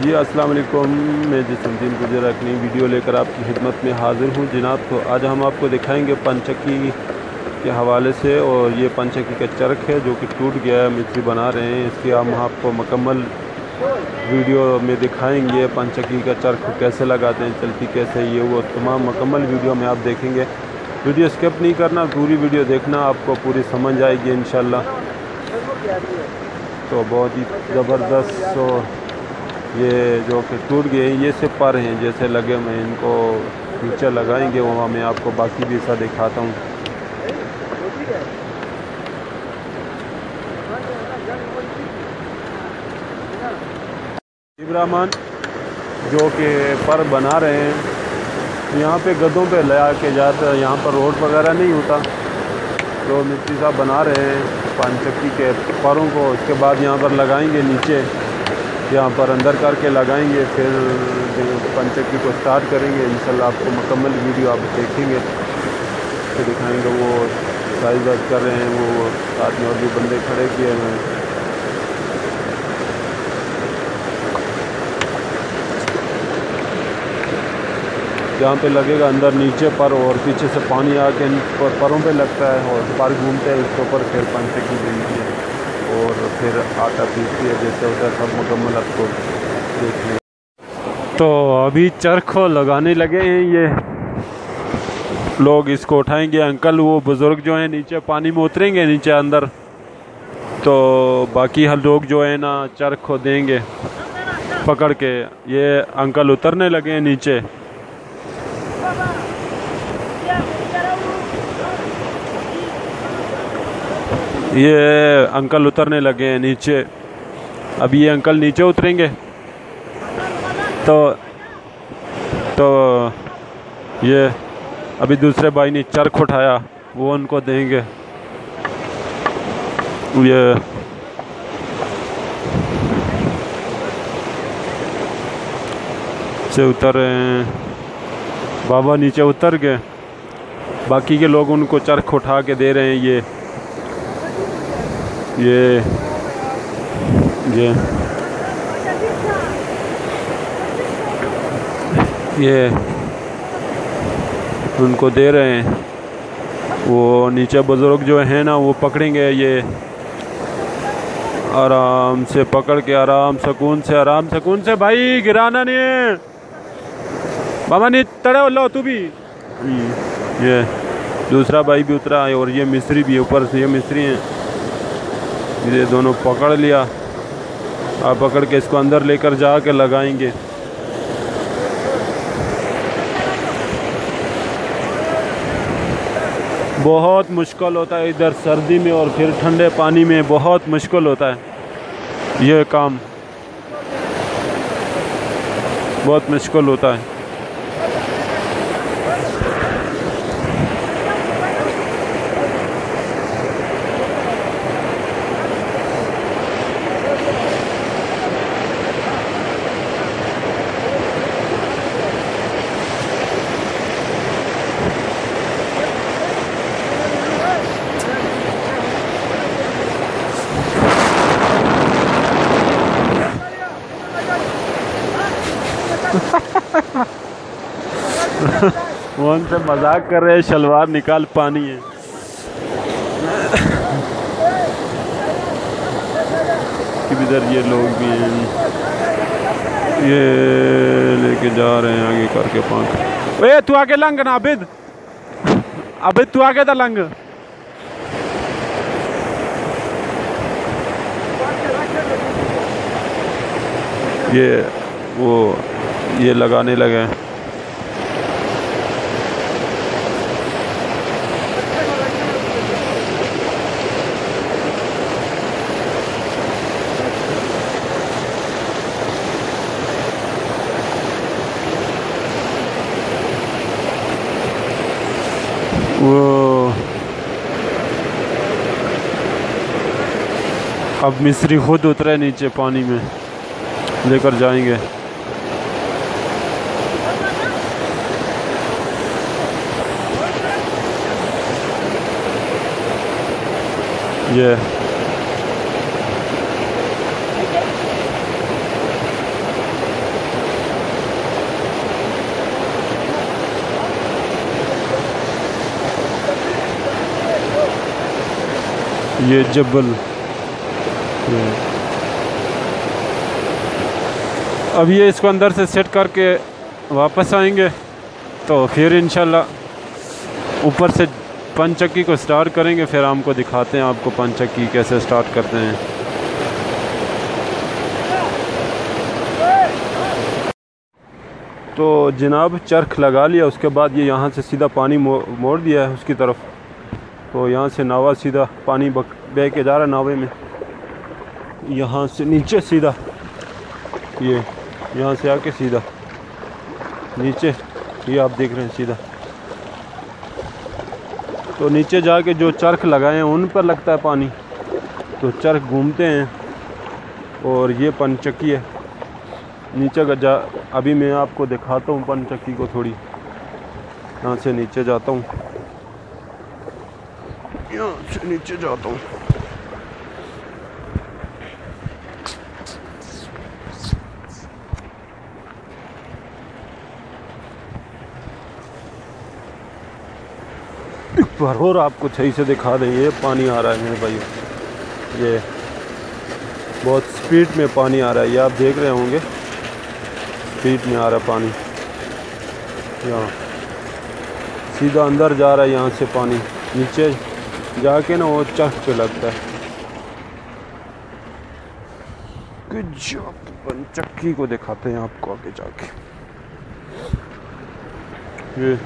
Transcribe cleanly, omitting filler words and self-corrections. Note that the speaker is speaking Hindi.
जी अस्सलाम वालेकुम। मैं जिसमदीन गुजर एक नई वीडियो लेकर आपकी खिदमत में हाज़िर हूँ जनाब। तो आज हम आपको दिखाएंगे पंचक्की के हवाले से, और ये पंचक्की का चरख है जो कि टूट गया है, मिस्त्री बना रहे हैं। इसकी हम आपको मुकम्मल वीडियो में दिखाएंगे। पंचक्की का चरख कैसे लगाते हैं, चलती कैसे, ये वो तमाम मुकम्मल वीडियो में आप देखेंगे। वीडियो स्किप नहीं करना, पूरी वीडियो देखना, आपको पूरी समझ आएगी इंशाल्लाह। तो बहुत ही ज़बरदस्त ये जो कि टूट गए हैं, ये सिर्फ पर हैं जैसे लगे हुए हैं। इनको फ्यूचर लगाएंगे, वहाँ मैं आपको बाकी भी ऐसा दिखाता हूँ। इब्राहिम जो कि पर बना रहे हैं, यहाँ पे गद्दों पे लगा के जाते हैं। यहाँ पर रोड वगैरह नहीं होता, तो मिस्त्री साहब बना रहे हैं पंचक्की के परों को। उसके बाद यहाँ पर लगाएंगे नीचे, यहाँ पर अंदर करके लगाएंगे, फिर पंचक्की को स्टार्ट करेंगे इंशाल्लाह। आपको मुकम्मल वीडियो आप देखेंगे तो दिखाएंगे। वो साइज वाइज कर रहे हैं, वो साथ में और भी बंदे खड़े किए हुए हैं। जहाँ पे लगेगा अंदर नीचे पर, और पीछे से पानी आके परों पे लगता है और पर घूमते हैं उसके ऊपर, फिर पंचक्की बनती है और फिर आटा पीसती है। जैसे होता है सब मुकम्मल आपको देखने। तो अभी चरख लगाने लगे हैं ये लोग, इसको उठाएंगे अंकल। वो बुज़ुर्ग जो हैं नीचे पानी में उतरेंगे नीचे अंदर, तो बाकी हर लोग जो है ना चरख को देंगे पकड़ के। ये अंकल उतरने लगे हैं नीचे। ये अंकल उतरने लगे हैं नीचे। अभी ये अंकल नीचे उतरेंगे तो ये अभी दूसरे भाई ने चरख उठाया, वो उनको देंगे। ये से उतर रहे हैं, बाबा नीचे उतर गए, बाकी के लोग उनको चरख उठा के दे रहे हैं। ये उनको दे रहे हैं। वो नीचे बुज़ुर्ग जो है ना वो पकड़ेंगे, ये आराम से पकड़ के, आराम सुकून से भाई, गिराना नहीं है बाबा, नहीं तड़े लो तू भी। ये दूसरा भाई भी उतरा है और ये मिस्त्री भी ऊपर से, ये मिस्त्री हैं, ये दोनों पकड़ लिया। आप पकड़ के इसको अंदर लेकर जा के लगाएंगे। बहुत मुश्किल होता है इधर सर्दी में, और फिर ठंडे पानी में बहुत मुश्किल होता है ये काम, बहुत मुश्किल होता है। वो उनसे मजाक कर रहे हैं, शलवार निकाल पानी है। इधर ये लोग भी हैं, ये लेके जा रहे हैं आगे करके पानी। ओए तू आगे लंग ना अबिद, अबिद तू आगे था लंग। ये लगाने लगे हैं। वो अब मिस्त्री खुद उतरे नीचे पानी में, लेकर जाएंगे। ये ये जबल। अब ये इसको अंदर से सेट करके वापस आएंगे तो फिर इंशाल्लाह ऊपर से पंचक्की को स्टार्ट करेंगे। फिर हमको दिखाते हैं आपको पंचक्की कैसे स्टार्ट करते हैं। तो जनाब चरख लगा लिया, उसके बाद ये यहाँ से सीधा पानी मोड़ दिया है उसकी तरफ। तो यहाँ से नावा सीधा पानी बह के जा रहा है नावे में, यहाँ से नीचे सीधा, ये यहाँ से आके सीधा नीचे, ये आप देख रहे हैं सीधा। तो नीचे जाके जो चरख लगाए हैं उन पर लगता है पानी, तो चरख घूमते हैं और ये पंचक्की है नीचे का। अभी मैं आपको दिखाता हूँ पंचक्की को थोड़ी। यहाँ से नीचे जाता हूँ, यहाँ से नीचे जाता हूँ। और आपको सही से दिखा दें, ये पानी आ रहा है मेरे भाई, ये बहुत स्पीड में पानी आ रहा है, ये आप देख रहे होंगे स्पीड में आ रहा है पानी। यहाँ सीधा अंदर जा रहा है, यहाँ से पानी नीचे जाके ना वो चरख पे लगता है। पंचक्की को दिखाते हैं आपको आगे जाके। ये